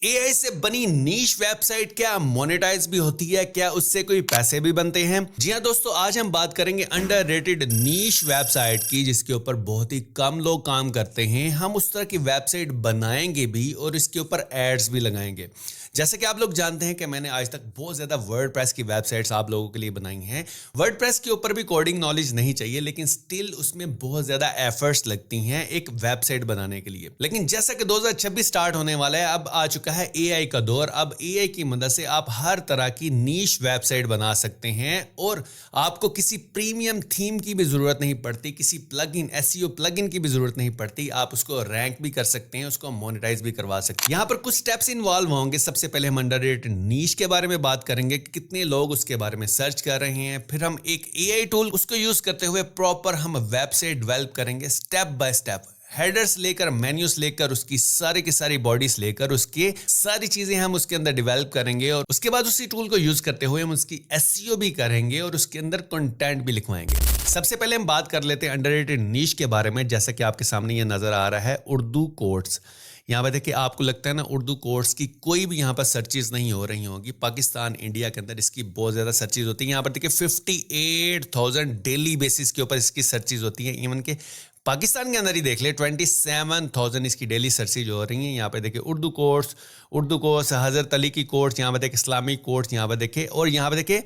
AI से बनी नीश website क्या मोनेटाइज भी होती है, क्या उससे कोई पैसे भी बनते हैं? जी हाँ दोस्तों, आज हम बात करेंगे अंडररेटेड नीश वेबसाइट की, जिसके ऊपर बहुत ही कम लोग काम करते हैं। हम उस तरह की वेबसाइट बनाएंगे भी और इसके ऊपर एड्स भी लगाएंगे। जैसे कि आप लोग जानते हैं कि मैंने आज तक बहुत ज़्यादा वर्डप्रेस की वेबसाइट्स आप लोगों के लिए बनाई हैं। वर्डप्रेस के ऊपर भी कोडिंग नॉलेज नहीं चाहिए, लेकिन स्टिल उसमें बहुत ज़्यादा एफर्ट्स लगती हैं एक वेबसाइट बनाने के लिए। लेकिन जैसा कि 2026 स्टार्ट होने वाला है, अब आ चुका है एआई का दौर। अब एआई की मदद से आप हर तरह की नीश वेबसाइट बना सकते हैं और आपको किसी प्रीमियम थीम की भी ज़रूरत नहीं पड़ती, किसी प्लगइन एसईओ प्लगइन की भी ज़रूरत नहीं पड़ती। आप उसको रैंक भी कर सकते हैं, उसको मोनेटाइज भी करवा सकते हैं। यहाँ पर कुछ स्टेप्स इन्वॉल्व होंगे। सबसे पहले हम अंडररेटेड नीश के बारे में बात करेंगे कि कितने लोग उसके बारे में सर्च कर रहे हैं। फिर हम एक एआई टूल उसको यूज करते हुए प्रॉपर हम वेबसाइट डेवलप करेंगे स्टेप बाय स्टेप, हेडर्स लेकर, मेन्यूज लेकर, उसकी सारी की सारी बॉडीज लेकर, उसके सारी चीजें हम उसके अंदर डेवलप करेंगे और उसके बाद उसी टूल को यूज करते हुए हम उसकी एसईओ भी करेंगे और उसके अंदर कंटेंट भी लिखवाएंगे। सबसे पहले हम बात कर लेते हैं अंडररेटेड नीश के बारे में। जैसा कि आपके सामने ये नजर आ रहा है, उर्दू कोर्स। यहाँ पर देखिए, आपको लगता है ना उर्दू कोर्स की कोई भी यहाँ पर सर्चेज नहीं हो रही होंगी। पाकिस्तान, इंडिया के अंदर इसकी बहुत ज़्यादा सर्चेज होती हैं। यहाँ पर देखिए 58,000 डेली बेसिस के ऊपर इसकी सर्चेज होती हैं। इवन के पाकिस्तान के अंदर ही देख ले 27,000 इसकी डेली सर्चेज हो रही हैं। यहाँ पे देखिए उर्दू कोर्स, हज़रत अली की कोर्स, यहाँ पे देखिए इस्लामिक कोर्स, यहाँ पे देखिए, और यहाँ पे देखिए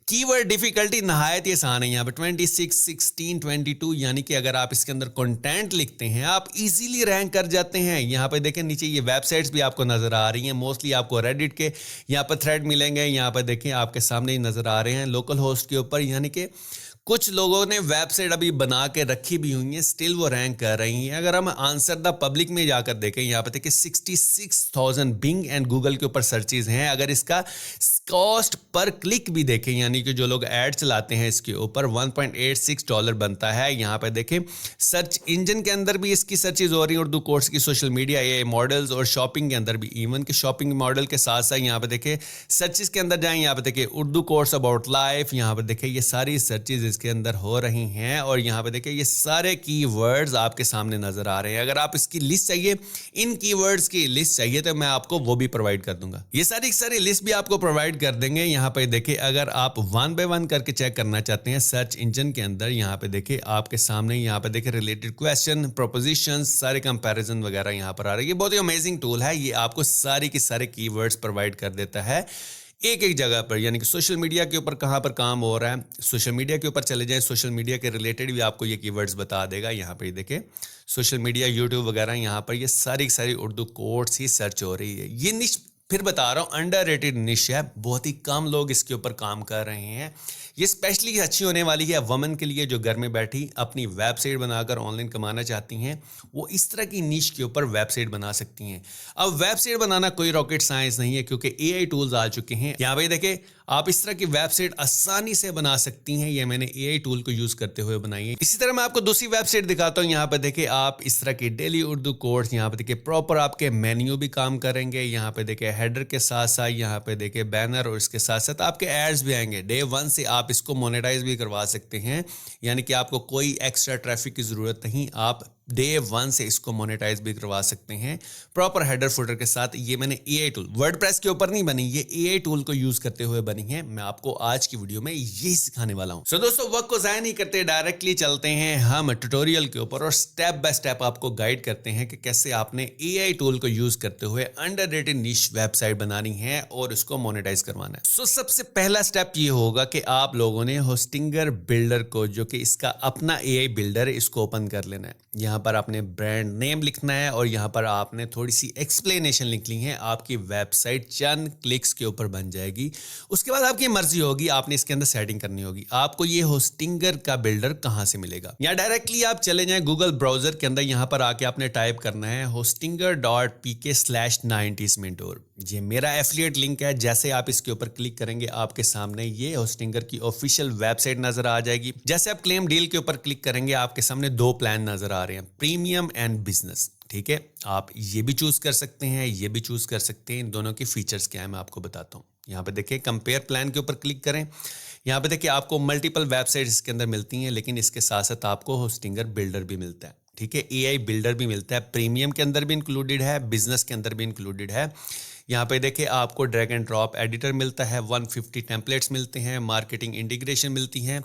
कीवर्ड डिफिकल्टी नहायत ही आसान है। यहाँ पे 26, 16, 22, यानी कि अगर आप इसके अंदर कंटेंट लिखते हैं आप इजीली रैंक कर जाते हैं। यहाँ पे देखें नीचे ये वेबसाइट्स भी आपको नजर आ रही हैं। मोस्टली आपको रेडिट के यहाँ पर थ्रेड मिलेंगे। यहाँ पर देखें आपके सामने ही नजर आ रहे हैं लोकल होस्ट के ऊपर, यानी कि कुछ लोगों ने वेबसाइट अभी बना के रखी भी हुई है, स्टिल वो रैंक कर रही हैं। अगर हम आंसर द पब्लिक में जाकर देखें, यहाँ पे देखिए 66,000 बिंग एंड गूगल के ऊपर सर्चेज हैं। अगर इसका कॉस्ट पर क्लिक भी देखें, यानी कि जो लोग ऐड चलाते हैं इसके ऊपर, $1.86 बनता है। यहाँ पे देखें सर्च इंजन के अंदर भी इसकी सर्चेज हो रही हैं उर्दू कोर्स की, सोशल मीडिया, एआई मॉडल्स और शॉपिंग के अंदर भी। इवन के शॉपिंग मॉडल के साथ साथ यहाँ पे देखें सर्चेज के अंदर जाएं, यहाँ पे देखें उर्दू कोर्स अबाउट लाइफ, यहाँ पे देखें ये सारी सर्चेज इसके अंदर हो रही हैं। और यहाँ पे देखिए ये सारे कीवर्ड्स आपके सामने नजर आ रहे हैं। अगर आप इसकी लिस्ट चाहिए, इन कीवर्ड्स की लिस्ट चाहिए, तो मैं आपको वो भी प्रोवाइड कर दूंगा। ये सारी लिस्ट भी आपको प्रोवाइड कर देंगे। यहाँ पे देखिए अगर आप वन बाय वन करके चेक करना चाहते हैं सर्च इंजन के अंदर, यहाँ पे देखिए आपके सामने, यहाँ पे देखिए रिलेटेड क्वेश्चन, प्रोपोजिशन, सारे कंपैरिजन वगैरह यहाँ पर आ रहे हैं। ये बहुत ही अमेजिंग टूल है। ये आपको सारी की सारे कीवर्ड्स प्रोवाइड कर देता है एक एक जगह पर। यानी कि सोशल मीडिया के ऊपर कहाँ पर काम हो रहा है, सोशल मीडिया के ऊपर चले जाएं, सोशल मीडिया के रिलेटेड भी आपको ये कीवर्ड्स बता देगा। यहाँ पे देखिए सोशल मीडिया, यूट्यूब वगैरह, यहाँ पर ये सारी की सारी उर्दू कोर्स ही सर्च हो रही है। ये निश फिर बता रहा हूँ अंडररेटेड निश है, बहुत ही कम लोग इसके ऊपर काम कर रहे हैं। ये स्पेशली अच्छी होने वाली है वुमेन के लिए जो घर में बैठी अपनी वेबसाइट बनाकर ऑनलाइन कमाना चाहती हैं। वो इस तरह की निश के ऊपर वेबसाइट बना सकती हैं। अब वेबसाइट बनाना कोई रॉकेट साइंस नहीं है, क्योंकि एआई टूल्स आ चुके हैं। यहाँ पे देखें आप इस तरह की वेबसाइट आसानी से बना सकती हैं। ये मैंने एआई टूल को यूज करते हुए बनाई है। इसी तरह मैं आपको दूसरी वेबसाइट दिखाता हूँ। यहाँ पे देखिए आप इस तरह की डेली उर्दू कोर्स, यहाँ पे देखिए प्रॉपर आपके मेन्यू भी काम करेंगे। यहाँ पे देखिए हेडर के साथ साथ यहाँ पे देखिए बैनर, और इसके साथ साथ आपके एड्स भी आएंगे। डे 1 से आप इसको मोनेटाइज भी करवा सकते हैं, यानी कि आपको कोई एक्स्ट्रा ट्रैफिक की जरूरत नहीं, आप डे 1 से इसको मोनेटाइज भी करवा सकते हैं प्रॉपर हेडर फुटर के साथ। ये मैंने एआई टूल, वर्डप्रेस के ऊपर नहीं बनी, ये एआई टूल को यूज करते हुए बनी है। मैं आपको आज की वीडियो में यही सिखाने वाला हूं। सो दोस्तों, वक्त को जाया नहीं करते, डायरेक्टली चलते हैं हम ट्यूटोरियल के ऊपर और स्टेप बाय स्टेप आपको गाइड करते हैं कि कैसे आपने एआई टूल को यूज करते हुए अंडररेटेड निश वेबसाइट बनानी है और उसको मोनेटाइज करवाना है। सो सबसे पहला स्टेप ये होगा कि आप लोगों ने होस्टिंगर बिल्डर को, जो कि इसका अपना एआई बिल्डर है, इसको ओपन कर लेना है। यहाँ पर आपने ब्रांड नेम लिखना है और यहाँ पर आपने थोड़ी सी एक्सप्लेनेशन लिखनी है। आपकी वेबसाइट चंद क्लिक्स के ऊपर बन जाएगी। उसके बाद आपकी मर्जी होगी, आपने इसके अंदर सेटिंग करनी होगी। आपको ये होस्टिंगर का बिल्डर कहाँ से मिलेगा, या डायरेक्टली आप चले जाएं गूगल ब्राउजर के अंदर, यहाँ पर आके आपने टाइप करना है hostinger.pk/90mintor। ये मेरा एफिलिएट लिंक है। जैसे आप इसके ऊपर क्लिक करेंगे आपके सामने ये होस्टिंगर की ऑफिशियल वेबसाइट नजर आ जाएगी। जैसे आप क्लेम डील के ऊपर क्लिक करेंगे आपके सामने दो प्लान नजर आ रहे हैं, प्रीमियम एंड बिजनेस। ठीक है, आप ये भी चूज कर सकते हैं, ये भी चूज कर सकते हैं। इन दोनों के फीचर्स क्या है मैं आपको बताता हूँ। यहाँ पे देखिए कंपेयर प्लान के ऊपर क्लिक करें। यहाँ पे देखिए आपको मल्टीपल वेबसाइट इसके अंदर मिलती हैं, लेकिन इसके साथ साथ आपको होस्टिंगर बिल्डर भी मिलता है। ठीक है, एआई बिल्डर भी मिलता है, प्रीमियम के अंदर भी इंक्लूडेड है, बिजनेस के अंदर भी इंक्लूडेड है। यहाँ पे देखिए आपको ड्रैग एंड ड्रॉप एडिटर मिलता है, 150 टेम्पलेट्स मिलते हैं, मार्केटिंग इंटीग्रेशन मिलती हैं।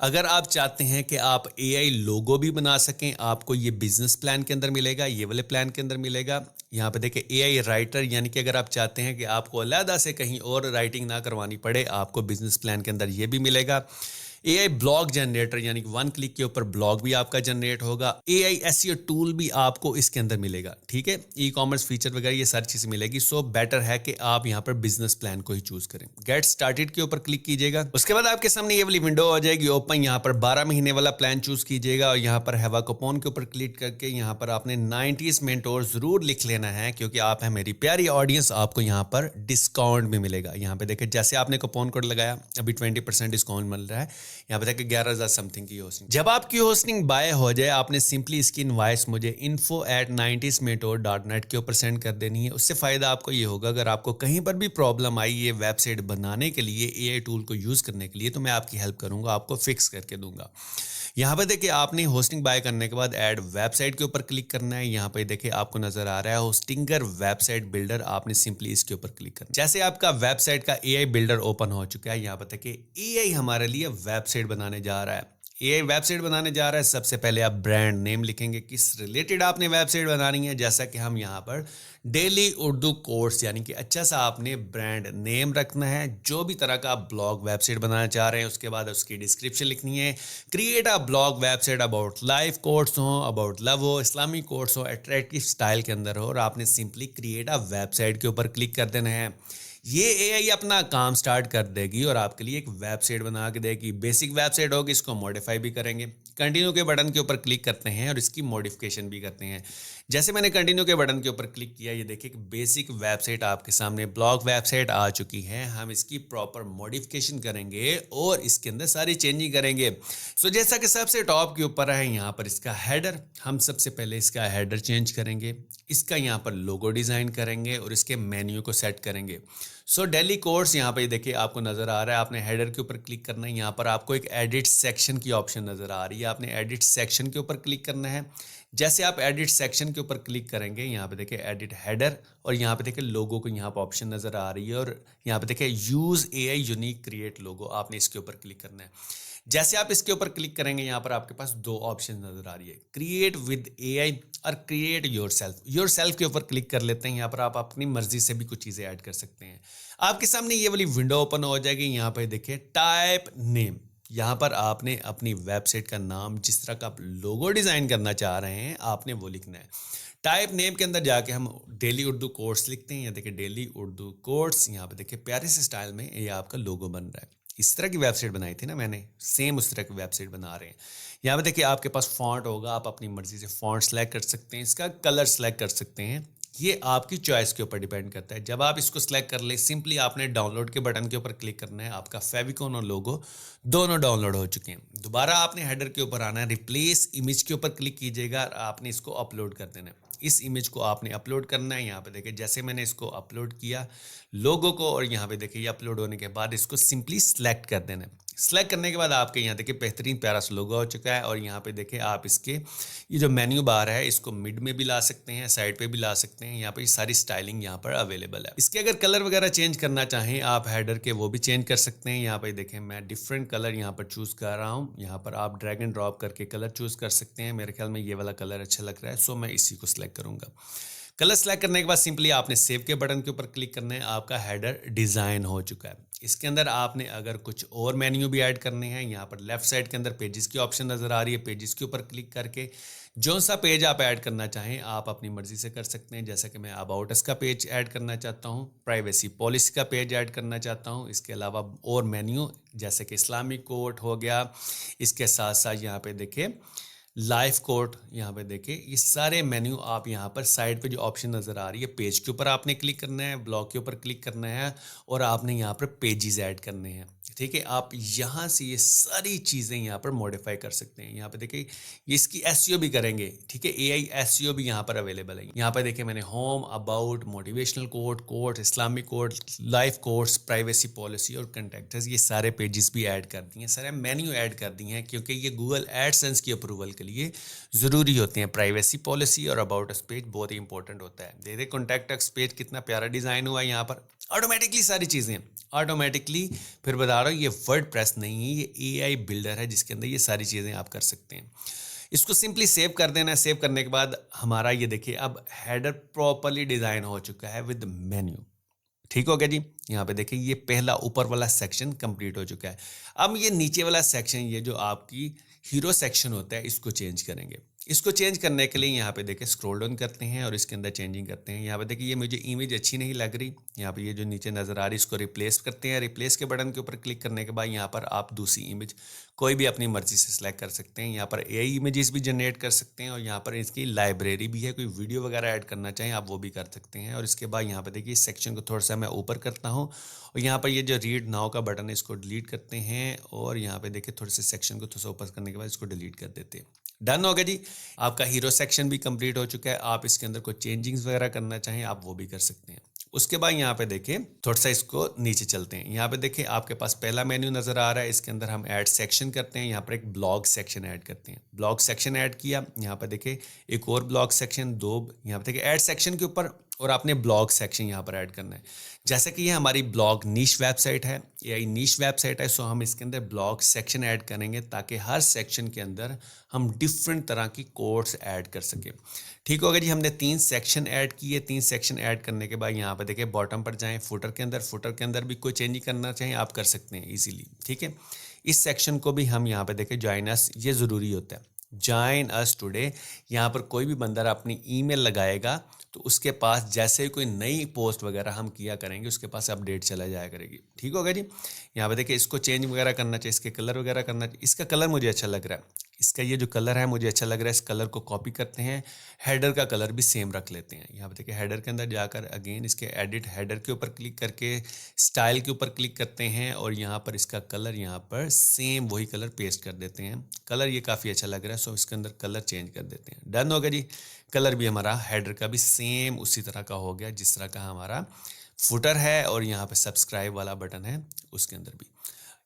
अगर आप चाहते हैं कि आप एआई लोगो भी बना सकें, आपको ये बिजनेस प्लान के अंदर मिलेगा, ये वाले प्लान के अंदर मिलेगा। यहाँ पे देखिए एआई राइटर, यानी कि अगर आप चाहते हैं कि आपको अलग से कहीं और राइटिंग ना करवानी पड़े, आपको बिजनेस प्लान के अंदर ये भी मिलेगा। एआई ब्लॉग जनरेटर, यानी कि 1 क्लिक के ऊपर ब्लॉग भी आपका जनरेट होगा। एआई एसईओ टूल भी आपको इसके अंदर मिलेगा, ठीक है। ई कॉमर्स फीचर वगैरह ये सारी चीजें मिलेगी। सो बेटर है कि आप यहाँ पर बिजनेस प्लान को ही चूज करें। गेट स्टार्टेड के ऊपर क्लिक कीजिएगा, उसके बाद आपके सामने ये वाली विंडो आ जाएगी ओपन। यहाँ पर 12 महीने वाला प्लान चूज कीजिएगा और यहाँ पर हैवा कूपन के ऊपर क्लिक करके यहाँ पर आपने 90s मेंटोर जरूर लिख लेना है, क्योंकि आप है मेरी प्यारी ऑडियंस। आपको यहाँ पर डिस्काउंट भी मिलेगा। यहाँ पे देखिए जैसे आपने कूपन कोड लगाया, अभी 20% डिस्काउंट मिल रहा है। यहाँ पे देखिए 11,000 समथिंग की होस्टिंग। जब आपकी होस्टिंग बाय हो जाए, आपने सिंपली इसकी इनवॉइस मुझे info@90smentor.net के ऊपर सेंड कर देनी है। उससे फायदा आपको ये होगा, अगर आपको कहीं पर भी प्रॉब्लम आई ये वेबसाइट बनाने के लिए, एआई टूल को यूज करने के लिए, तो मैं आपकी हेल्प करूंगा, आपको फिक्स करके दूंगा। यहाँ पे देखिए आपने होस्टिंग बाय करने के बाद ऐड वेबसाइट के ऊपर क्लिक करना है। यहाँ पे देखिए आपको नजर आ रहा है होस्टिंगर वेबसाइट बिल्डर, आपने सिंपली इसके ऊपर क्लिक करना है। जैसे आपका वेबसाइट का एआई बिल्डर ओपन हो चुका है, यहाँ पे देखिए एआई हमारे लिए वेबसाइट बनाने जा रहा है। ये वेबसाइट बनाने जा रहा है। सबसे पहले आप ब्रांड नेम लिखेंगे, किस रिलेटेड आपने वेबसाइट बनानी है। जैसा कि हम यहाँ पर डेली उर्दू कोर्स, यानी कि अच्छा सा आपने ब्रांड नेम रखना है। जो भी तरह का आप ब्लॉग वेबसाइट बनाना चाह रहे हैं, उसके बाद उसकी डिस्क्रिप्शन लिखनी है। Create a blog website about life course हो, अबाउट लव हो, इस्लामिक कोर्स हो, अट्रैक्टिव स्टाइल के अंदर हो, और आपने सिंपली क्रिएट अ वेबसाइट के ऊपर क्लिक कर देना है। ये एआई अपना काम स्टार्ट कर देगी और आपके लिए एक वेबसाइट बना के देगी। बेसिक वेबसाइट होगी, इसको मॉडिफाई भी करेंगे। कंटिन्यू के बटन के ऊपर क्लिक करते हैं और इसकी मॉडिफिकेशन भी करते हैं। जैसे मैंने कंटिन्यू के बटन के ऊपर क्लिक किया, ये देखिए कि बेसिक वेबसाइट आपके सामने ब्लॉग वेबसाइट आ चुकी है। हम इसकी प्रॉपर मॉडिफिकेशन करेंगे और इसके अंदर सारी चेंजिंग करेंगे। सो जैसा कि सबसे टॉप के ऊपर है यहाँ पर इसका हेडर, हम सबसे पहले इसका हेडर चेंज करेंगे। इसका यहाँ पर लोगो डिज़ाइन करेंगे और इसके मेन्यू को सेट करेंगे। सो डेली कोर्स यहाँ पे देखिए आपको नज़र आ रहा है। आपने हेडर के ऊपर क्लिक करना है। यहाँ पर आपको एक एडिट सेक्शन की ऑप्शन नज़र आ रही है, आपने एडिट सेक्शन के ऊपर क्लिक करना है। जैसे आप एडिट सेक्शन के ऊपर क्लिक करेंगे, यहाँ पे देखिए एडिट हेडर, और यहाँ पे देखिए लोगो को यहाँ पर ऑप्शन नज़र आ रही है, और यहाँ पे देखिए यूज़ एआई यूनिक क्रिएट लोगो, आपने इसके ऊपर क्लिक करना है। जैसे आप इसके ऊपर क्लिक करेंगे, यहाँ पर आपके पास दो ऑप्शन नजर आ रही है, क्रिएट विद एआई और क्रिएट योरसेल्फ के ऊपर क्लिक कर लेते हैं। यहाँ पर आप अपनी मर्जी से भी कुछ चीज़ें ऐड कर सकते हैं। आपके सामने ये वाली विंडो ओपन हो जाएगी। यहाँ पर देखिए टाइप नेम, यहाँ पर आपने अपनी वेबसाइट का नाम, जिस तरह का आप लोगो डिज़ाइन करना चाह रहे हैं, आपने वो लिखना है। टाइप नेम के अंदर जाके हम डेली उर्दू कोर्स लिखते हैं। यहाँ देखिए डेली उर्दू कोर्स, यहाँ पे देखिए प्यारे से स्टाइल में ये आपका लोगो बन रहा है। इस तरह की वेबसाइट बनाई थी ना मैंने, सेम उस तरह की वेबसाइट बना रहे हैं। यहाँ पे देखिए आपके पास फॉन्ट होगा, आप अपनी मर्जी से फॉन्ट सेलेक्ट कर सकते हैं, इसका कलर सेलेक्ट कर सकते हैं। ये आपकी चॉइस के ऊपर डिपेंड करता है। जब आप इसको सेलेक्ट कर ले, सिंपली आपने डाउनलोड के बटन के ऊपर क्लिक करना है। आपका फेविकॉन और लोगो दोनों डाउनलोड हो चुके हैं। दोबारा आपने हेडर के ऊपर आना है, रिप्लेस इमेज के ऊपर क्लिक कीजिएगा, आपने इसको अपलोड कर देना है। इस इमेज को आपने अपलोड करना है। यहाँ पे देखिए जैसे मैंने इसको अपलोड किया लोगो को, और यहाँ पे देखिए ये अपलोड होने के बाद इसको सिंपली सेलेक्ट कर देना है। सेलेक्ट करने के बाद आपके यहाँ देखिए बेहतरीन प्यारा सा लोगो हो चुका है। और यहाँ पे देखिए आप इसके ये जो मेन्यू बार है, इसको मिड में भी ला सकते हैं, साइड पे भी ला सकते हैं। यहाँ पे सारी स्टाइलिंग यहाँ पर अवेलेबल है। इसके अगर कलर वगैरह चेंज करना चाहें आप हेडर के, वो भी चेंज कर सकते हैं। यहाँ पे देखें मैं डिफरेंट कलर यहाँ पर चूज कर रहा हूँ। यहाँ पर आप ड्रैग एंड ड्रॉप करके कलर चूज कर सकते हैं। मेरे ख्याल में ये वाला कलर अच्छा लग रहा है, सो मैं इसी को सिलेक्ट करूंगा। कलर सेलेक्ट करने के बाद सिंपली आपने सेव के बटन के ऊपर क्लिक करना है। आपका हेडर डिज़ाइन हो चुका है। इसके अंदर आपने अगर कुछ और मेन्यू भी ऐड करने हैं, यहाँ पर लेफ्ट साइड के अंदर पेजेस की ऑप्शन नज़र आ रही है। पेजेस के ऊपर क्लिक करके जो सा पेज आप ऐड करना चाहें आप अपनी मर्जी से कर सकते हैं। जैसा कि मैं अबाउट अस का पेज ऐड करना चाहता हूँ, प्राइवेसी पॉलिसी का पेज ऐड करना चाहता हूँ। इसके अलावा और मेन्यू जैसे कि इस्लामिक कोर्ट हो गया, इसके साथ साथ यहाँ पे देखिए लाइफ कोर्ट, यहाँ पे देखिए ये सारे मेन्यू आप यहाँ पर साइड पे जो ऑप्शन नज़र आ रही है, पेज के ऊपर आपने क्लिक करना है, ब्लॉग के ऊपर क्लिक करना है, और आपने यहाँ पर पेजेस ऐड करने हैं। ठीक है, आप यहाँ से ये सारी चीज़ें यहाँ पर मॉडिफाई कर सकते हैं। यहाँ पे देखिए इसकी एसईओ भी करेंगे। ठीक है, एआई एसईओ भी यहाँ पर अवेलेबल है। यहाँ पे देखिए मैंने home, about, motivational court, Islamic court, life course, privacy policy और कंटेक्टस, ये सारे पेजेस भी ऐड कर दिए हैं, सारे मेन्यू ऐड कर दिए हैं, क्योंकि ये गूगल एडसेंस की अप्रूवल के लिए ज़रूरी होते हैं। प्राइवेसी पॉलिसी और अबाउट अस पेज बहुत ही इंपॉर्टेंट होता है। देखिए कॉन्टैक्ट अस पेज कितना प्यारा डिज़ाइन हुआ है, यहाँ पर ऑटोमेटिकली सारी चीज़ें ऑटोमेटिकली, फिर बता रहा हूँ ये वर्डप्रेस नहीं है, ये AI बिल्डर है जिसके अंदर ये सारी चीज़ें आप कर सकते हैं। इसको सिंपली सेव कर देना है। सेव करने के बाद हमारा ये देखिए अब हेडर प्रॉपर्ली डिज़ाइन हो चुका है विद मेन्यू। ठीक हो गया जी। यहाँ पे देखिए ये पहला ऊपर वाला सेक्शन कंप्लीट हो चुका है। अब ये नीचे वाला सेक्शन, ये जो आपकी हीरो सेक्शन होता है, इसको चेंज करेंगे। इसको चेंज करने के लिए यहाँ पे देखिए स्क्रॉल डाउन करते हैं और इसके अंदर चेंजिंग करते हैं। यहाँ पे देखिए ये मुझे इमेज अच्छी नहीं लग रही, यहाँ पे ये जो नीचे नज़र आ रही है इसको रिप्लेस करते हैं। रिप्लेस के बटन के ऊपर क्लिक करने के बाद यहाँ पर आप दूसरी इमेज कोई भी अपनी मर्जी से सिलेक्ट कर सकते हैं। यहाँ पर AI इमेजेस भी जनरेट कर सकते हैं और यहाँ पर इसकी लाइब्रेरी भी है, कोई वीडियो वगैरह ऐड करना चाहें आप वो भी कर सकते हैं। और इसके बाद यहाँ पे देखिए इस सेक्शन को थोड़ा सा मैं ऊपर करता हूँ और यहाँ पर ये जो रीड नाउ का बटन है इसको डिलीट करते हैं और यहाँ पे देखिए थोड़े से सेक्शन को थोड़ा सा ऊपर करने के बाद इसको डिलीट कर देते हैं। डन हो गया जी। आपका हीरो सेक्शन भी कंप्लीट हो चुका है। आप इसके अंदर कोई चेंजिंग्स वगैरह करना चाहें आप वो भी कर सकते हैं। उसके बाद यहाँ पे देखिए थोड़ा सा इसको नीचे चलते हैं। यहाँ पे देखिए आपके पास पहला मेन्यू नज़र आ रहा है, इसके अंदर हम ऐड सेक्शन करते हैं। यहाँ पर एक ब्लॉग सेक्शन ऐड करते हैं। ब्लॉग सेक्शन ऐड किया, यहाँ पर देखिए एक और ब्लॉग सेक्शन, दो यहाँ पे देखिए ऐड सेक्शन के ऊपर और आपने ब्लॉग सेक्शन यहाँ पर ऐड करना है। जैसे कि ये हमारी ब्लॉग नीश वेबसाइट है, या नीश वेबसाइट है, सो हम इसके अंदर ब्लॉग सेक्शन ऐड करेंगे ताकि हर सेक्शन के अंदर हम डिफरेंट तरह की कोड्स ऐड कर सकें। ठीक होगा जी। हमने 3 सेक्शन ऐड किए। 3 सेक्शन ऐड करने के बाद यहाँ पर देखिए बॉटम पर जाएं, फुटर के अंदर भी कोई चेंज करना चाहें आप कर सकते हैं इजीली। ठीक है, इस सेक्शन को भी हम यहाँ पे देखें जॉइन अस, ये ज़रूरी होता है। जॉइन अस टुडे, यहाँ पर कोई भी बंदा अपनी ईमेल लगाएगा तो उसके पास जैसे ही कोई नई पोस्ट वगैरह हम किया करेंगे उसके पास अपडेट चला जाया करेगी। ठीक होगा जी। यहाँ पे देखिए इसको चेंज वगैरह करना चाहिए, इसके कलर वगैरह करना चाहिए। इसका कलर मुझे अच्छा लग रहा है, इसका ये जो कलर है मुझे अच्छा लग रहा है, इस कलर को कॉपी करते हैं। हेडर का कलर भी सेम रख लेते हैं। यहाँ पे देखिए हेडर के अंदर जाकर अगेन इसके एडिट हेडर के ऊपर क्लिक करके स्टाइल के ऊपर क्लिक करते हैं और यहाँ पर इसका कलर यहाँ पर सेम वही कलर पेस्ट कर देते हैं। कलर ये काफ़ी अच्छा लग रहा है, सो इसके अंदर कलर चेंज कर देते हैं। डन होगा जी। कलर भी हमारा हेडर का भी सेम उसी तरह का हो गया जिस तरह का हमारा फुटर है और यहाँ पे सब्सक्राइब वाला बटन है उसके अंदर भी।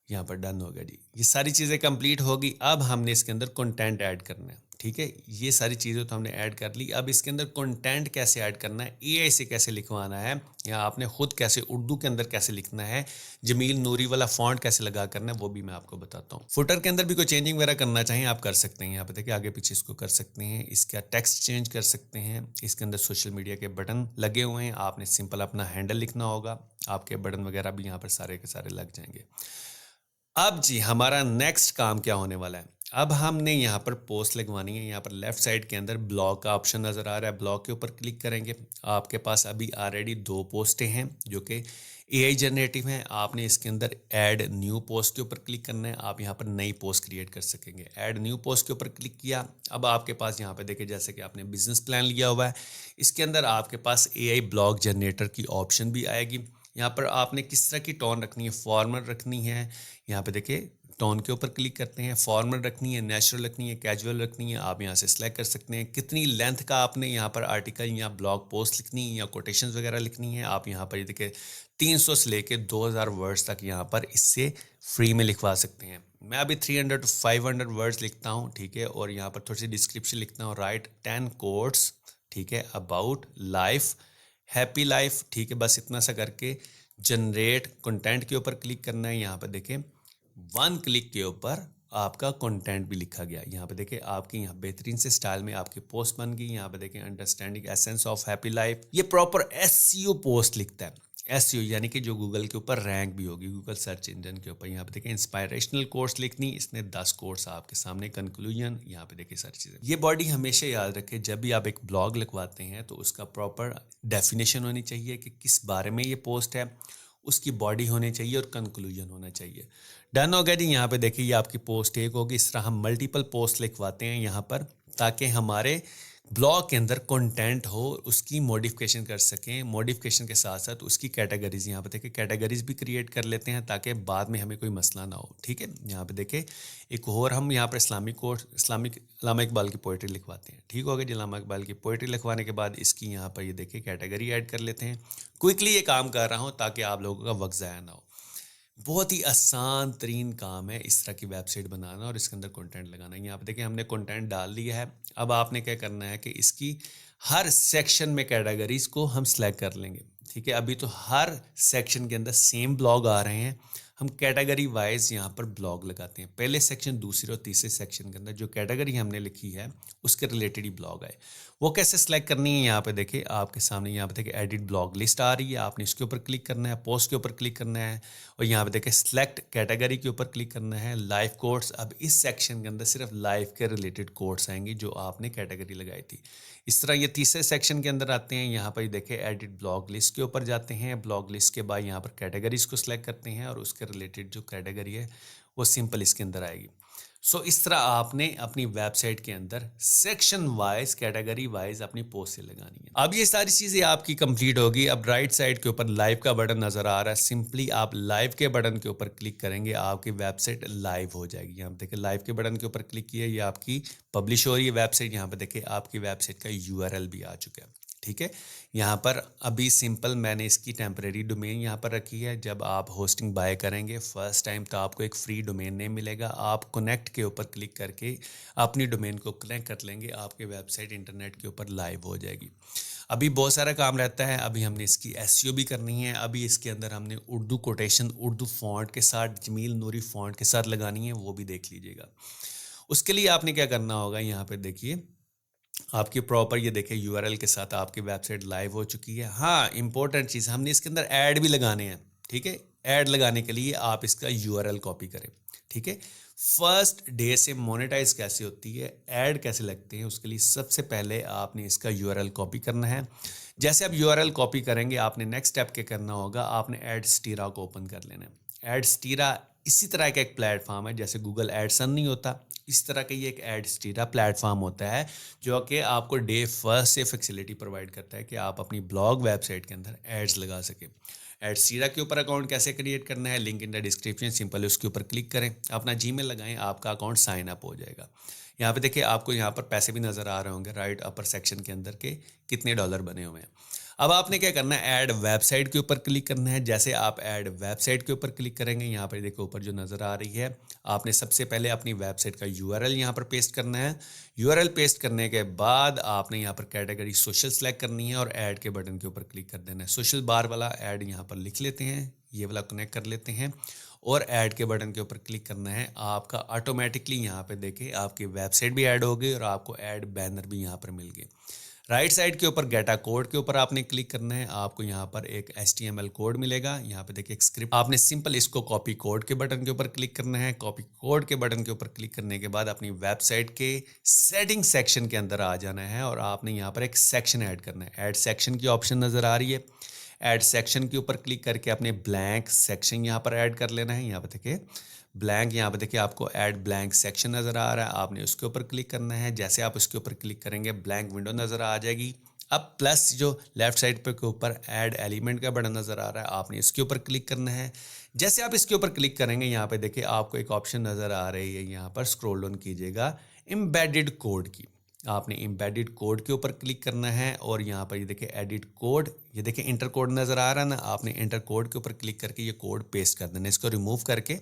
यहाँ पर डन होगा जी। ये सारी चीज़ें कंप्लीट होगी। अब हमने इसके अंदर कंटेंट ऐड करना है। ठीक है, ये सारी चीज़ें तो हमने ऐड कर ली। अब इसके अंदर कंटेंट कैसे ऐड करना है, AI से कैसे लिखवाना है, या आपने खुद कैसे उर्दू के अंदर कैसे लिखना है, जमील नूरी वाला फॉन्ट कैसे लगा करना है, वो भी मैं आपको बताता हूँ। फुटर के अंदर भी कोई चेंजिंग वगैरह करना चाहिए आप कर सकते हैं। यहाँ पे देखिए आगे पीछे इसको कर सकते हैं, इसका टेक्स्ट चेंज कर सकते हैं। इसके अंदर सोशल मीडिया के बटन लगे हुए हैं, आपने सिंपल अपना हैंडल लिखना होगा, आपके बटन वगैरह भी यहाँ पर सारे के सारे लग जाएंगे। अब जी हमारा नेक्स्ट काम क्या होने वाला है, अब हमने यहाँ पर पोस्ट लगवानी है। यहाँ पर लेफ्ट साइड के अंदर ब्लॉग का ऑप्शन नज़र आ रहा है, ब्लॉग के ऊपर क्लिक करेंगे। आपके पास अभी ऑलरेडी 2 पोस्टें हैं जो कि AI जनरेटिव हैं। आपने इसके अंदर ऐड न्यू पोस्ट के ऊपर क्लिक करना है, आप यहाँ पर नई पोस्ट क्रिएट कर सकेंगे। ऐड न्यू पोस्ट के ऊपर क्लिक किया। अब आपके पास यहाँ पर देखिए जैसे कि आपने बिजनेस प्लान लिया हुआ है, इसके अंदर आपके पास AI ब्लॉग जनरेटर की ऑप्शन भी आएगी। यहाँ पर आपने किस तरह की टोन रखनी है, फॉर्मल रखनी है, यहाँ पे देखिए टोन के ऊपर क्लिक करते हैं। फॉर्मल रखनी है, नेचुरल रखनी है, कैजुअल रखनी है, आप यहाँ से सिलेक्ट कर सकते हैं। कितनी लेंथ का आपने यहाँ पर आर्टिकल या ब्लॉग पोस्ट लिखनी है या कोटेशंस वगैरह लिखनी है, आप यहाँ पर ये देखिए 300 से लेके 2000 वर्ड्स तक यहाँ पर इससे फ्री में लिखवा सकते हैं। मैं अभी 300 to 500 वर्ड्स लिखता हूँ। ठीक है, और यहाँ पर थोड़ी सी डिस्क्रिप्शन लिखता हूँ, राइट 10 कोट्स, ठीक है, अबाउट लाइफ, हैप्पी लाइफ। ठीक है, बस इतना सा करके जनरेट कंटेंट के ऊपर क्लिक करना है। यहाँ पर देखें 1 क्लिक के ऊपर आपका कंटेंट भी लिखा गया। यहाँ पे देखें आपकी यहाँ बेहतरीन से स्टाइल में आपकी पोस्ट बन गई। यहाँ पे देखें understanding essence of happy life, ये प्रॉपर SEO पोस्ट लिखता है। SEO यानी कि जो गूगल के ऊपर रैंक भी होगी, गूगल सर्च इंजन के ऊपर। यहाँ पे देखें इंस्पायरेशनल कोर्स लिखनी, इसने 10 कोर्स आपके सामने, कंक्लूजन, यहाँ पे देखिए सारी चीज़ें। ये बॉडी हमेशा याद रखें, जब भी आप एक ब्लॉग लिखवाते हैं तो उसका प्रॉपर डेफिनेशन होनी चाहिए कि किस बारे में ये पोस्ट है, उसकी बॉडी होनी चाहिए और कंक्लूजन होना चाहिए। डन हो गया जी। यहाँ पे देखिए ये आपकी पोस्ट एक होगी। इस तरह हम मल्टीपल पोस्ट लिखवाते हैं यहाँ पर ताकि हमारे ब्लॉग के अंदर कंटेंट हो, उसकी मॉडिफिकेशन कर सकें। मॉडिफिकेशन के साथ साथ उसकी कैटेगरीज, यहाँ पे देखिए कैटेगरीज भी क्रिएट कर लेते हैं ताकि बाद में हमें कोई मसला ना हो। ठीक है, यहाँ पे देखिए एक और हम यहाँ पर इस्लामिक अल्लामा इकबाल की पोइट्री लिखवाते हैं। ठीक होगा जी, अल्लामा इकबाल की पोइट्री लिखवाने के बाद इसकी यहाँ पर ये देखिए कैटेगरी ऐड कर लेते हैं। क्विकली ये काम कर रहा हूँ ताकि आप लोगों का वक्त ज़ाया ना हो। बहुत ही आसान तरीन काम है इस तरह की वेबसाइट बनाना और इसके अंदर कंटेंट लगाना। यहाँ पे देखिए हमने कंटेंट डाल दिया है। अब आपने क्या करना है कि इसकी हर सेक्शन में कैटेगरीज को हम सिलेक्ट कर लेंगे। ठीक है, अभी तो हर सेक्शन के अंदर सेम ब्लॉग आ रहे हैं, हम कैटेगरी वाइज यहाँ पर ब्लॉग लगाते हैं। पहले सेक्शन, दूसरे और तीसरे सेक्शन के अंदर जो कैटेगरी हमने लिखी है उसके रिलेटेड ही ब्लॉग आए। वो कैसे सिलेक्ट करनी है, यहाँ पे देखिए आपके सामने, यहाँ पे देखिए एडिट ब्लॉग लिस्ट आ रही है, आपने इसके ऊपर क्लिक करना है, पोस्ट के ऊपर क्लिक करना है और यहाँ पे देखिए सिलेक्ट कैटेगरी के ऊपर क्लिक करना है, लाइव कोट्स। अब इस सेक्शन के अंदर सिर्फ लाइव के रिलेटेड कोट्स आएंगे जो आपने कैटेगरी लगाई थी। इस तरह ये तीसरे सेक्शन के अंदर आते हैं, यहाँ पर देखिए एडिट ब्लॉग लिस्ट के ऊपर जाते हैं, ब्लॉग लिस्ट के बाद यहाँ पर कैटेगरीज को सिलेक्ट करते हैं और उसके रिलेटेड जो कैटेगरी है वो सिंपल इसके अंदर आएगी। सो इस तरह आपने अपनी वेबसाइट के अंदर सेक्शन वाइज, कैटेगरी वाइज अपनी पोस्ट से लगानी है। अब ये सारी चीज़ें आपकी कंप्लीट होगी। अब राइट साइड के ऊपर लाइव का बटन नज़र आ रहा है, सिंपली आप लाइव के बटन के ऊपर क्लिक करेंगे, आपकी वेबसाइट लाइव हो जाएगी। यहाँ पे देखिए लाइव के बटन के ऊपर क्लिक किया, ये आपकी पब्लिश हो रही है वेबसाइट। यहाँ पे देखिए आपकी वेबसाइट का URL भी आ चुका है। ठीक है, यहाँ पर अभी सिंपल मैंने इसकी टेम्परेरी डोमेन यहाँ पर रखी है। जब आप होस्टिंग बाय करेंगे फर्स्ट टाइम तो आपको एक फ्री डोमेन नेम मिलेगा, आप कनेक्ट के ऊपर क्लिक करके अपनी डोमेन को कनेक्ट कर लेंगे, आपकी वेबसाइट इंटरनेट के ऊपर लाइव हो जाएगी। अभी बहुत सारा काम रहता है, अभी हमने इसकी SEO भी करनी है। अभी इसके अंदर हमने उर्दू कोटेशन उर्दू फॉन्ट के साथ, जमील नूरी फॉन्ट के साथ लगानी है, वो भी देख लीजिएगा। उसके लिए आपने क्या करना होगा, यहाँ पर देखिए आपकी प्रॉपर, ये देखिए URL के साथ आपकी वेबसाइट लाइव हो चुकी है। हाँ, इंपॉर्टेंट चीज़, हमने इसके अंदर ऐड भी लगाने हैं। ठीक है, ऐड लगाने के लिए आप इसका URL कॉपी करें। ठीक है, फर्स्ट डे से मोनेटाइज कैसे होती है, ऐड कैसे लगते हैं, उसके लिए सबसे पहले आपने इसका URL कॉपी करना है। जैसे आप URL कॉपी करेंगे, आपने नेक्स्ट स्टेप क्या करना होगा, आपने एडस्टीरा को ओपन कर लेना है। एडस्टीरा इसी तरह का एक प्लेटफॉर्म है, जैसे गूगल एडसन नहीं होता, इस तरह का ये एक एडस्टीरा प्लेटफॉर्म होता है जो कि आपको डे फर्स्ट से फैसिलिटी प्रोवाइड करता है कि आप अपनी ब्लॉग वेबसाइट के अंदर एड्स लगा सकें। एडस्टीरा के ऊपर अकाउंट कैसे क्रिएट करना है, link in the description, simple उसके ऊपर क्लिक करें, अपना जीमेल लगाएं, आपका अकाउंट साइन अप हो जाएगा। यहाँ पे देखिए आपको यहाँ पर पैसे भी नज़र आ रहे होंगे राइट अपर सेक्शन के अंदर के कितने डॉलर बने हुए हैं। अब आपने क्या करना है, ऐड वेबसाइट के ऊपर क्लिक करना है। जैसे आप ऐड वेबसाइट के ऊपर क्लिक करेंगे, यहाँ पर देखो ऊपर जो नज़र आ रही है, आपने सबसे पहले अपनी वेबसाइट का URL यहाँ पर पेस्ट करना है। URL पेस्ट करने के बाद आपने यहाँ पर कैटेगरी सोशल सेलेक्ट करनी है और ऐड के बटन के ऊपर क्लिक कर देना है। सोशल बार वाला ऐड यहाँ पर लिख लेते हैं, ये वाला कनेक्ट कर लेते हैं और ऐड के बटन के ऊपर क्लिक करना है। आपका ऑटोमेटिकली यहाँ पे देखिए आपकी वेबसाइट भी ऐड हो गई और आपको ऐड बैनर भी यहाँ पर मिल गए। राइट साइड के ऊपर गेटा कोड के ऊपर आपने क्लिक करना है, आपको यहाँ पर एक HTML कोड मिलेगा। यहाँ पे देखिए एक स्क्रिप्ट, आपने सिंपल इसको कॉपी कोड के बटन के ऊपर क्लिक करना है। कॉपी कोड के बटन के ऊपर क्लिक करने के बाद अपनी वेबसाइट के सेटिंग सेक्शन के अंदर आ जाना है और आपने यहाँ पर एक सेक्शन ऐड करना है। ऐड सेक्शन की ऑप्शन नज़र आ रही है, ऐड सेक्शन के ऊपर क्लिक करके अपने ब्लैंक सेक्शन यहाँ पर ऐड कर लेना है। यहाँ पे देखिए ब्लैंक, यहाँ पे देखिए आपको ऐड ब्लैंक सेक्शन नज़र आ रहा है, आपने उसके ऊपर क्लिक करना है। जैसे आप उसके ऊपर क्लिक करेंगे ब्लैंक विंडो नज़र आ जाएगी। अब प्लस जो लेफ्ट साइड पे के ऊपर ऐड एलिमेंट का बटन नज़र आ रहा है, आपने इसके ऊपर क्लिक करना है। जैसे आप इसके ऊपर क्लिक करेंगे, यहाँ पे देखिए आपको एक ऑप्शन नज़र आ रही है, यहाँ पर स्क्रॉल डाउन कीजिएगा, एम्बेडेड कोड की। आपने एम्बेडेड कोड के ऊपर क्लिक करना है और यहाँ पर ये देखिए एडिट कोड, ये देखिए इंटर कोड नज़र आ रहा है ना, आपने इंटर कोड के ऊपर क्लिक करके ये कोड पेस्ट कर देना, इसको रिमूव करके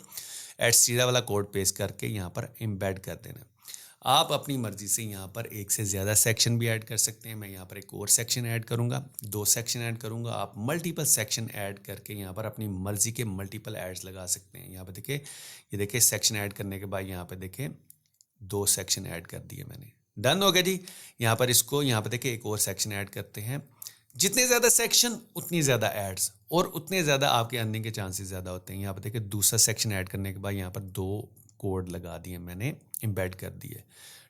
एडस्टीरा वाला कोड पेस्ट करके यहाँ पर एम्बेड कर देना। आप अपनी मर्ज़ी से यहाँ पर एक से ज़्यादा सेक्शन भी ऐड कर सकते हैं। मैं यहाँ पर एक और सेक्शन ऐड करूँगा, 2 सेक्शन ऐड करूँगा। आप मल्टीपल सेक्शन ऐड करके यहाँ पर अपनी मर्ज़ी के मल्टीपल ऐड्स लगा सकते हैं। यहाँ पर देखिए, ये देखिए सेक्शन ऐड करने के बाद यहाँ पर देखिए 2 सेक्शन ऐड कर दिए मैंने, डन हो गया जी। यहाँ पर इसको, यहाँ पर देखिए एक और सेक्शन ऐड करते हैं। जितने ज़्यादा सेक्शन उतनी ज़्यादा एड्स और उतने ज़्यादा आपके अर्निंग के चांसेस ज़्यादा होते हैं। यहाँ पर देखिए दूसरा सेक्शन ऐड करने के बाद यहाँ पर 2 कोड लगा दिए मैंने, एम्बेड कर दिए,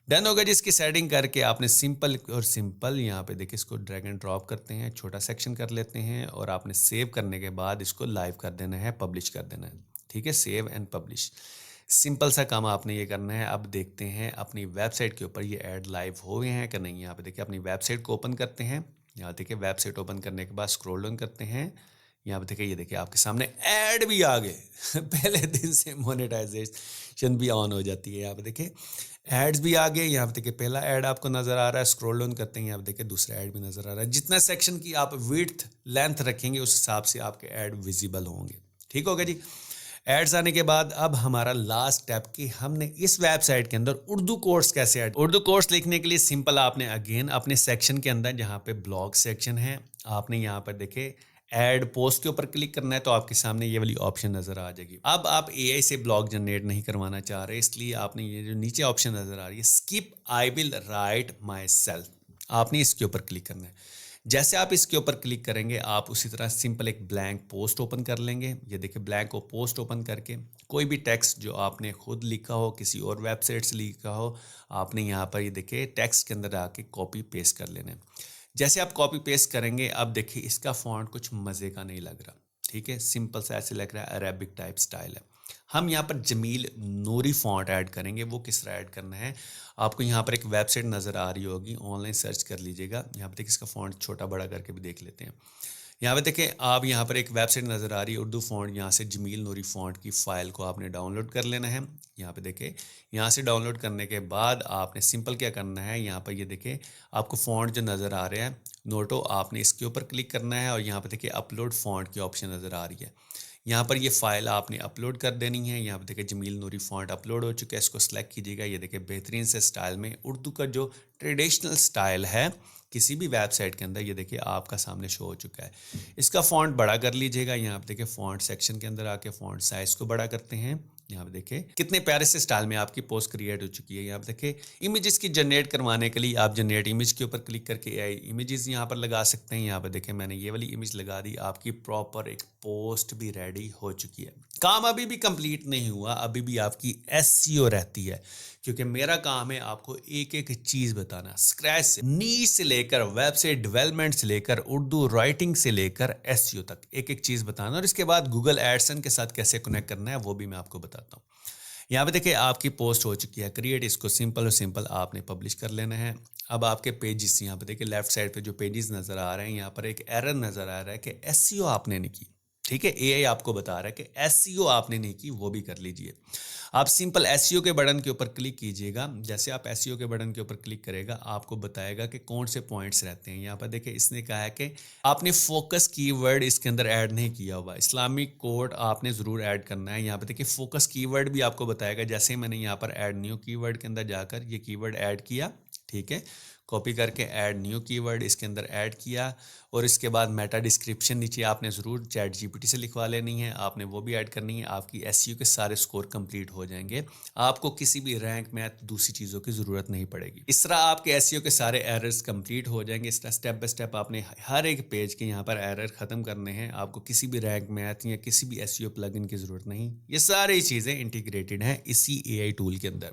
डन हो गया जी। इसकी सेटिंग करके आपने सिंपल और सिंपल यहाँ पे देखिए इसको ड्रैग एंड ड्रॉप करते हैं, छोटा सेक्शन कर लेते हैं और आपने सेव करने के बाद इसको लाइव कर देना है, पब्लिश कर देना है। ठीक है, सेव एंड पब्लिश, सिंपल सा काम आपने ये करना है। अब देखते हैं अपनी वेबसाइट के ऊपर ये ऐड लाइव हो गए हैं कि नहीं। यहाँ पे देखिए अपनी वेबसाइट को ओपन करते हैं, यहाँ देखिए वेबसाइट ओपन करने के बाद स्क्रॉल डाउन करते हैं, यहाँ पे देखिए ये देखिए आपके सामने ऐड भी आ गए पहले दिन से मोनेटाइजेशन भी ऑन हो जाती है। यहाँ पे देखिए एड्स भी आ गए, यहाँ पे देखिए पहला ऐड आपको नज़र आ रहा है, स्क्रॉल डाउन करते हैं, यहाँ पे देखिए दूसरा ऐड भी नज़र आ रहा है। जितना सेक्शन की आप विड्थ लेंथ रखेंगे उस हिसाब से आपके ऐड विजिबल होंगे। ठीक होगा जी। ایڈز آنے کے بعد اب ہمارا لاسٹ اسٹیپ کہ ہم نے اس ویب سائٹ کے اندر اردو کورس کیسے ایڈ. اردو کورس لکھنے کے لیے سمپل آپ نے اگین اپنے سیکشن کے اندر جہاں پہ بلاگ سیکشن ہے آپ نے یہاں پر دیکھے ایڈ پوسٹ کے اوپر کلک کرنا ہے تو آپ کے سامنے یہ والی آپشن نظر آ جائے گی. اب آپ اے آئی سے بلاگ جنریٹ نہیں کروانا چاہ رہے اس لیے آپ نے یہ جو نیچے آپشن نظر آ رہی ہے skip I will write my self آپ نے اس کے اوپر کلک کرنا ہے. جیسے آپ اس کے اوپر کلک کریں گے آپ اسی طرح سمپل ایک بلینک پوسٹ اوپن کر لیں گے. یہ دیکھیں بلینک کو پوسٹ اوپن کر کے کوئی بھی ٹیکسٹ جو آپ نے خود لکھا ہو کسی اور ویب سائٹ سے لکھا ہو آپ نے یہاں پر یہ دیکھیں ٹیکسٹ کے اندر آ کے کاپی پیسٹ کر لینا ہے. جیسے آپ کاپی پیسٹ کریں گے اب دیکھیں اس کا فونٹ کچھ مزے کا نہیں لگ رہا. ٹھیک ہے سمپل سا ایسے لگ رہا ہے عربک ٹائپ سٹائل ہے. ہم یہاں پر جمیل نوری فونٹ ایڈ کریں گے. وہ کس طرح ایڈ کرنا ہے آپ کو یہاں پر ایک ویب سائٹ نظر آ رہی ہوگی آن لائن سرچ کر لیجیے گا. یہاں پہ دیکھیں اس کا فونٹ چھوٹا بڑا کر کے بھی دیکھ لیتے ہیں. یہاں پہ دیکھیں آپ یہاں پر ایک ویب سائٹ نظر آ رہی ہے اردو فونٹ یہاں سے جمیل نوری فونٹ کی فائل کو آپ نے ڈاؤن لوڈ کر لینا ہے. یہاں پہ دیکھیں یہاں سے ڈاؤن لوڈ کرنے کے بعد آپ نے سمپل کیا کرنا ہے یہاں پر یہ دیکھیں آپ کو فونٹ جو نظر آ رہے ہیں نوٹو آپ نے اس کے اوپر کلک کرنا ہے اور یہاں پہ دیکھیں اپلوڈ فونٹ کی آپشن نظر آ رہی ہے. یہاں پر یہ فائل آپ نے اپلوڈ کر دینی ہے. یہاں پہ دیکھیں جمیل نوری فونٹ اپلوڈ ہو چکا ہے اس کو سلیکٹ کیجیے گا. یہ دیکھیں بہترین سے سٹائل میں اردو کا جو ٹریڈیشنل سٹائل ہے کسی بھی ویب سائٹ کے اندر یہ دیکھیں آپ کا سامنے شو ہو چکا ہے. اس کا فونٹ بڑا کر لیجیے گا. یہاں پہ دیکھیں فونٹ سیکشن کے اندر آ کے فونٹ سائز کو بڑا کرتے ہیں. یہاں پہ دیکھیں کتنے پیارے سے سٹائل میں آپ کی پوسٹ کریٹ ہو چکی ہے. یہاں پہ دیکھیں امیجز کی جنریٹ کروانے کے لیے آپ جنریٹ امیج کے اوپر کلک کر کے امیجز یہاں پر لگا سکتے ہیں. یہاں پہ دیکھیں میں نے یہ والی امیج لگا دی. آپ کی پراپر ایک پوسٹ بھی ریڈی ہو چکی ہے. کام ابھی بھی کمپلیٹ نہیں ہوا ابھی بھی آپ کی ایس سی او رہتی ہے کیونکہ میرا کام ہے آپ کو ایک ایک چیز بتانا اسکریچ سے نیچ سے لے کر ویب سائٹ ڈیولپمنٹ سے لے کر اردو رائٹنگ سے لے کر ایس سی او تک ایک ایک چیز بتانا اور اس کے بعد گوگل ایڈسن کے ساتھ کیسے کنیکٹ کرنا ہے وہ بھی میں آپ کو بتاتا ہوں. یہاں پہ دیکھیں آپ کی پوسٹ ہو چکی ہے کریٹ. اس کو سمپل اور سمپل آپ نے پبلش کر لینا ہے. اب آپ کے پیجز یہاں پہ دیکھیں لیفٹ سائڈ پہ جو پیجز نظر آ رہے ہیں یہاں پر ایک ایرر نظر آ رہا ہے کہ ایس سی او آپ نے نہیں کی. ٹھیک ہے اے آئی آپ کو بتا رہا ہے کہ ایس سی او آپ نے نہیں کی وہ بھی کر لیجئے. آپ سمپل ایس سی او کے بٹن کے اوپر کلک کیجئے گا. جیسے آپ ایس سی او کے بٹن کے اوپر کلک کرے گا آپ کو بتائے گا کہ کون سے پوائنٹس رہتے ہیں. یہاں پر دیکھیں اس نے کہا ہے کہ آپ نے فوکس کی ورڈ اس کے اندر ایڈ نہیں کیا ہوا. اسلامک کوڈ آپ نے ضرور ایڈ کرنا ہے. یہاں پہ دیکھیں فوکس کی ورڈ بھی آپ کو بتائے گا. جیسے میں نے یہاں پر ایڈ نیو کی ورڈ کے اندر جا کر یہ کی ورڈ ایڈ کیا. ٹھیک ہے کاپی کر کے ایڈ نیو کی ورڈ اس کے اندر ایڈ کیا اور اس کے بعد میٹا ڈسکرپشن نیچے آپ نے ضرور چیٹ جی پی ٹی سے لکھوا لینی ہے. آپ نے وہ بھی ایڈ کرنی ہے. آپ کی ایس سی او کے سارے سکور کمپلیٹ ہو جائیں گے. آپ کو کسی بھی رینک میتھ دوسری چیزوں کی ضرورت نہیں پڑے گی. اس طرح آپ کے ایس سی او کے سارے ایررز کمپلیٹ ہو جائیں گے. اس طرح اسٹیپ بائی اسٹیپ آپ نے ہر ایک پیج کے یہاں پر ایرر ختم کرنے ہیں. آپ کو کسی بھی رینک میتھ یا کسی بھی S C O plug in کی ضرورت نہیں. یہ ساری چیزیں انٹیگریٹڈ ہیں اسی اے آئی ٹول کے اندر.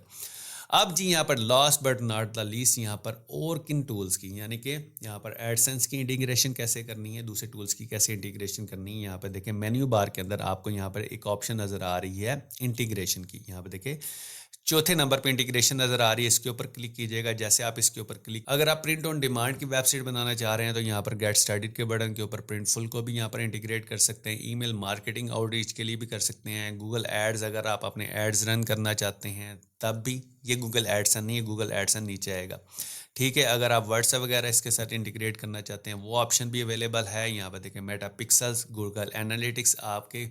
اب جی یہاں پر last but not the least یہاں پر اور کن ٹولز کی یعنی کہ یہاں پر ایڈسنس کی انٹیگریشن کیسے کرنی ہے دوسرے ٹولز کی کیسے انٹیگریشن کرنی ہے. یہاں پہ دیکھیں مینیو بار کے اندر آپ کو یہاں پر ایک آپشن نظر آ رہی ہے انٹیگریشن کی. یہاں پہ دیکھیں چوتھے نمبر پہ انٹیگریشن نظر آ رہی ہے. اس کے اوپر کلک کیجیے گا. جیسے آپ اس کے اوپر کلک اگر آپ پرنٹ آن ڈیمانڈ کی ویب سائٹ بنانا چاہ رہے ہیں تو یہاں پر گیٹ سٹارٹڈ کے بٹن کے اوپر پرنٹ فل کو بھی یہاں پر انٹیگریٹ کر سکتے ہیں. ای میل مارکیٹنگ آؤٹ ریچ کے لیے بھی کر سکتے ہیں. گوگل ایڈز اگر آپ اپنے ایڈز رن کرنا چاہتے ہیں تب بھی یہ گوگل ایڈسن نہیں ہے گوگل ایڈسن نیچے آئے گا. ٹھیک ہے اگر آپ واٹس ایپ وغیرہ اس کے ساتھ انٹیگریٹ کرنا چاہتے ہیں وہ آپشن بھی اویلیبل ہے. یہاں پہ دیکھیں میٹا پکسلز گوگل انالیٹکس آپ کے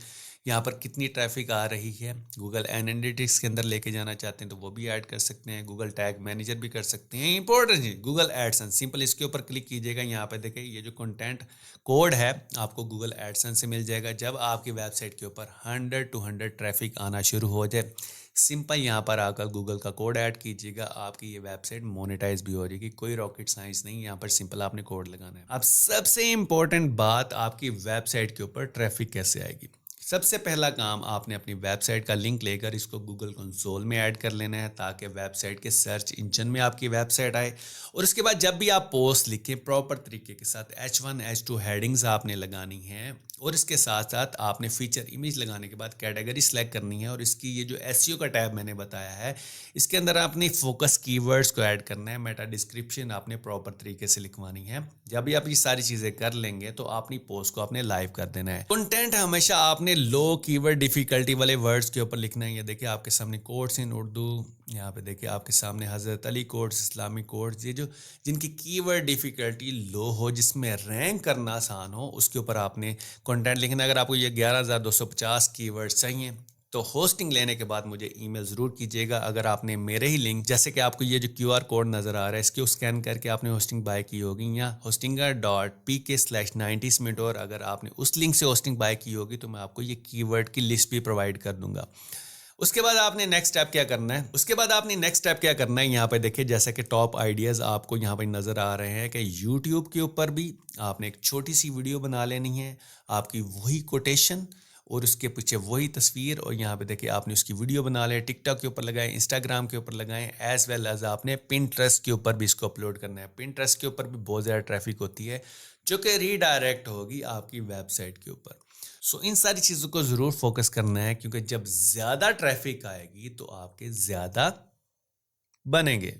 یہاں پر کتنی ٹریفک آ رہی ہے گوگل انالیٹکس کے اندر لے کے جانا چاہتے ہیں تو وہ بھی ایڈ کر سکتے ہیں. گوگل ٹیگ مینیجر بھی کر سکتے ہیں. امپورٹنٹ چیز گوگل ایڈسن سمپل اس کے اوپر کلک کیجیے گا. یہاں پہ دیکھیں یہ جو کنٹینٹ کوڈ ہے آپ کو گوگل ایڈسن سے مل جائے گا. جب آپ کی ویب سائٹ کے اوپر 100 to 100 ٹریفک آنا شروع ہو جائے سمپل یہاں پر آ کر گوگل کا کوڈ ایڈ کیجیے گا. آپ کی یہ ویب سائٹ مونیٹائز بھی ہو جائے گی. کوئی راکٹ سائنس نہیں یہاں پر سمپل آپ نے کوڈ لگانا ہے. اب سب سے امپورٹنٹ بات آپ کی ویب سائٹ کے اوپر ٹریفک کیسے آئے گی. سب سے پہلا کام آپ نے اپنی ویب سائٹ کا لنک لے کر اس کو گوگل کنسول میں ایڈ کر لینا ہے تاکہ ویب سائٹ کے سرچ انجن میں آپ کی ویب سائٹ آئے. اور اس کے بعد جب بھی آپ پوسٹ لکھیں پراپر طریقے کے ساتھ H1 H2 ہیڈنگز آپ نے لگانی ہیں اور اس کے ساتھ ساتھ آپ نے فیچر امیج لگانے کے بعد کیٹیگری سلیکٹ کرنی ہے. اور اس کی یہ جو ایس سی او کا ٹیب میں نے بتایا ہے اس کے اندر آپ نے فوکس کی ورڈز کو ایڈ کرنا ہے. میٹا ڈسکرپشن آپ نے پراپر طریقے سے لکھوانی ہے. جب بھی آپ یہ ساری چیزیں کر لیں گے تو اپنی پوسٹ کو آپ نے لائیو کر دینا ہے. کنٹینٹ ہمیشہ آپ نے لو کی ورڈ ڈیفیکلٹی والے ورڈز کے اوپر لکھنا ہے. یہ دیکھیں آپ کے سامنے کوٹس ان اردو یہاں پہ دیکھیں آپ کے سامنے حضرت علی کوٹس اسلامک کوٹس یہ جو جن کی کی ورڈ ڈیفیکلٹی لو ہو جس میں رینک کرنا آسان ہو اس کے اوپر آپ نے کنٹینٹ لکھنا. اگر آپ کو یہ 11,250 کی ورڈ چاہیے तो होस्टिंग लेने के बाद मुझे ईमेल ज़रूर कीजिएगा। अगर आपने मेरे ही लिंक, जैसे कि आपको ये जो QR कोड नज़र आ रहा है, इसको स्कैन करके आपने होस्टिंग बाय की होगी या hostinger.pk/90minute, और अगर आपने उस लिंक से होस्टिंग बाय की होगी तो मैं आपको ये कीवर्ड की लिस्ट भी प्रोवाइड कर दूंगा। उसके बाद आपने नेक्स्ट स्टेप क्या करना है, यहाँ पे देखिए जैसा कि टॉप आइडियाज़ आपको यहाँ पे नज़र आ रहे हैं कि यूट्यूब के ऊपर भी आपने एक छोटी सी वीडियो बना लेनी है, आपकी वही कोटेशन और उसके पीछे वही तस्वीर, और यहाँ पे देखिए आपने उसकी वीडियो बना ले, टिकटॉक के ऊपर लगाएं, इंस्टाग्राम के ऊपर लगाएं, एज वेल एज आपने पिंटरेस्ट के ऊपर भी इसको अपलोड करना है। पिंटरेस्ट के ऊपर भी बहुत ज़्यादा ट्रैफिक होती है जो कि रीडायरेक्ट होगी आपकी वेबसाइट के ऊपर। सो इन सारी चीज़ों को ज़रूर फोकस करना है, क्योंकि जब ज़्यादा ट्रैफिक आएगी तो आपके ज़्यादा बनेंगे।